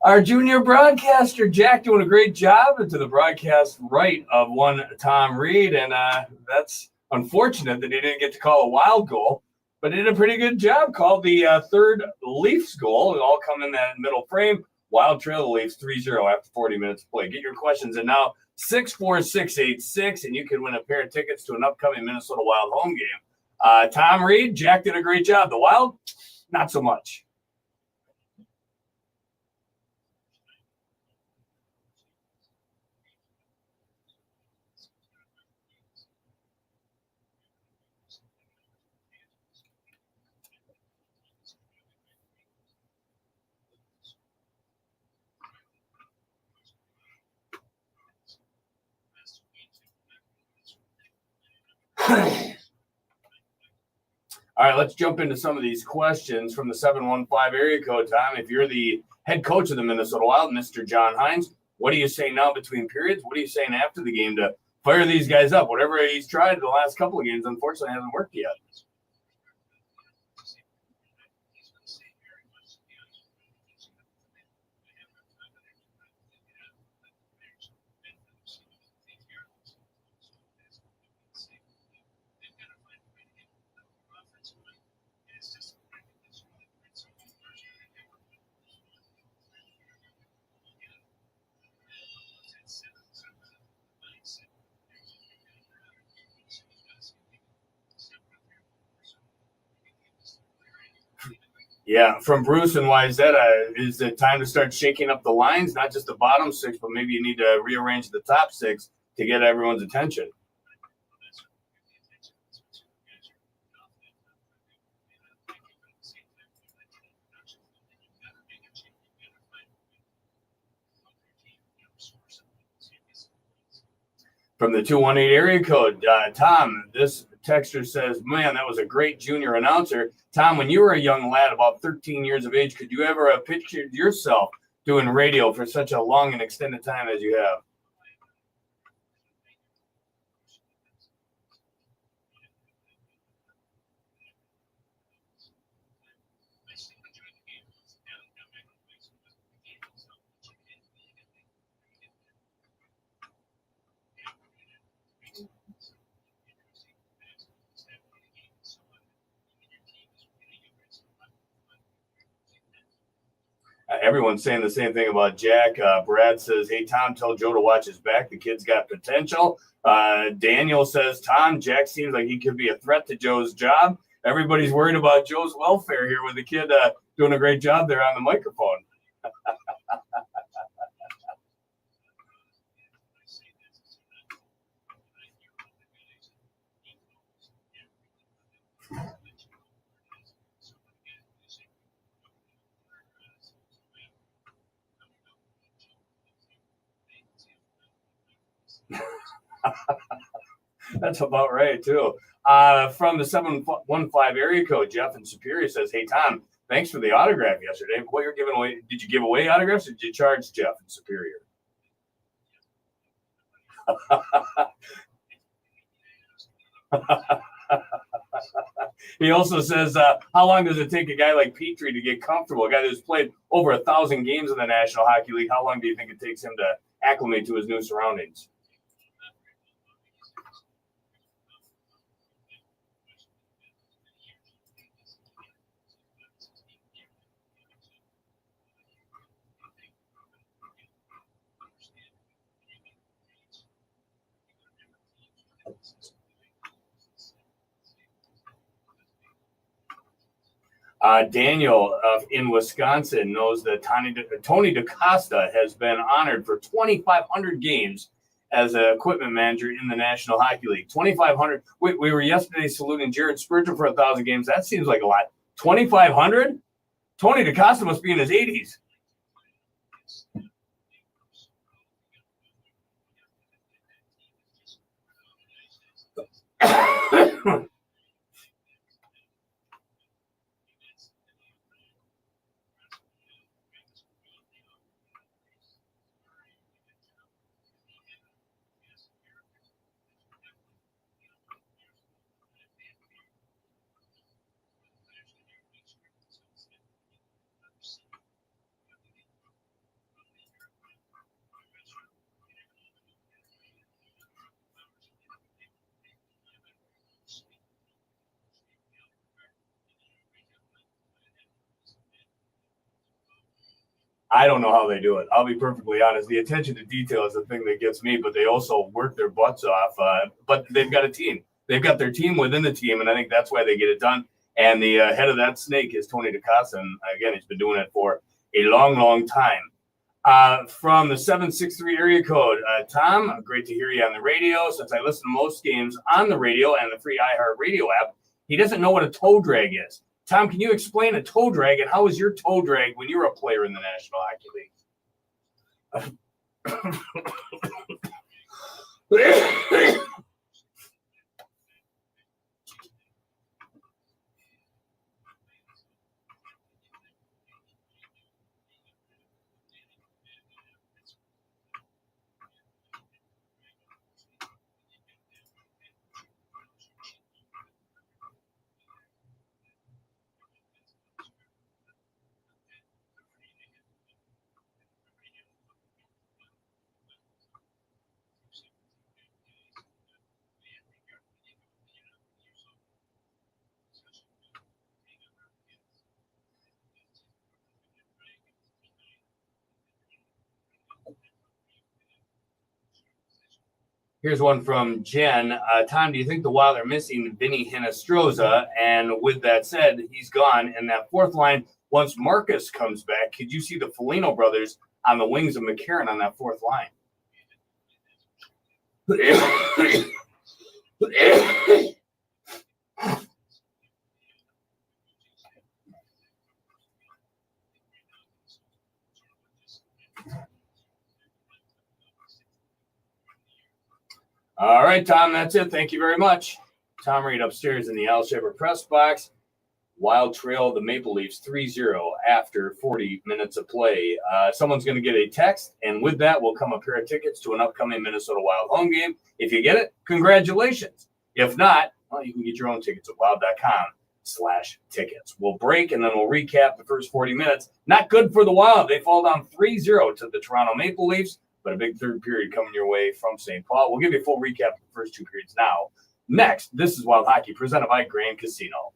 Our junior broadcaster, Jack, doing a great job into the broadcast right of one Tom Reid, and that's unfortunate that he didn't get to call a wild goal, but he did a pretty good job. Called the third Leafs goal. It all come in that middle frame. Wild trail the Leafs 3-0 after 40 minutes of play. Get your questions in now, 64686, and you can win a pair of tickets to an upcoming Minnesota Wild home game. Tom Reid, Jack did a great job. The Wild, not so much. All right, let's jump into some of these questions from the 715 area code, Tom. If you're the head coach of the Minnesota Wild, Mr. John Hines, what do you say now between periods? What are you saying after the game to fire these guys up? Whatever he's tried the last couple of games, unfortunately, hasn't worked yet. Yeah, from Bruce and Wyzetta, is it time to start shaking up the lines, not just the bottom six, but maybe you need to rearrange the top six to get everyone's attention? From the 218 area code, Tom, this texter says, man, that was a great junior announcer. Tom, when you were a young lad, about 13 years of age, could you ever have pictured yourself doing radio for such a long and extended time as you have? Everyone's saying the same thing about Jack. Brad says, hey, Tom, tell Joe to watch his back. The kid's got potential. Daniel says, Tom, Jack seems like he could be a threat to Joe's job. Everybody's worried about Joe's welfare here with the kid doing a great job there on the microphone. That's about right, too. From the 715 area code, Jeff in Superior says, hey, Tom, thanks for the autograph yesterday. What you're giving away, did you give away autographs or did you charge Jeff in Superior? He also says, how long does it take a guy like Petrie to get comfortable? A guy who's played over 1,000 games in the National Hockey League, how long do you think it takes him to acclimate to his new surroundings? Daniel in Wisconsin knows that Tony DaCosta has been honored for 2,500 games as an equipment manager in the National Hockey League. 2,500. We were yesterday saluting Jared Spurgeon for 1,000 games. That seems like a lot. 2,500? Tony DaCosta must be in his 80s. I don't know how they do it. I'll be perfectly honest. The attention to detail is the thing that gets me, but they also work their butts off. But they've got a team. They've got their team within the team, and I think that's why they get it done. And the head of that snake is Tony DeCosta, and again, he's been doing it for a long, long time. From the 763 area code, Tom, great to hear you on the radio. Since I listen to most games on the radio and the free iHeartRadio app, he doesn't know what a toe drag is. Tom, can you explain a toe drag, and how was your toe drag when you were a player in the National Hockey League? Here's one from Jen. Tom, do you think the Wild are missing Vinny Hinostroza? And with that said, he's gone. And that fourth line, once Marcus comes back, could you see the Foligno brothers on the wings of McCarron on that fourth line? All right, Tom, that's it. Thank you very much. Tom Reid upstairs in the Al Shaver press box. Wild trail the Maple Leafs 3-0 after 40 minutes of play. Someone's going to get a text, and with that will come a pair of tickets to an upcoming Minnesota Wild home game. If you get it, congratulations. If not, well, you can get your own tickets at wild.com/tickets. We'll break, and then we'll recap the first 40 minutes. Not good for the Wild. They fall down 3-0 to the Toronto Maple Leafs, but a big third period coming your way from St. Paul. We'll give you a full recap of the first two periods now. Next, this is Wild Hockey presented by Grand Casino.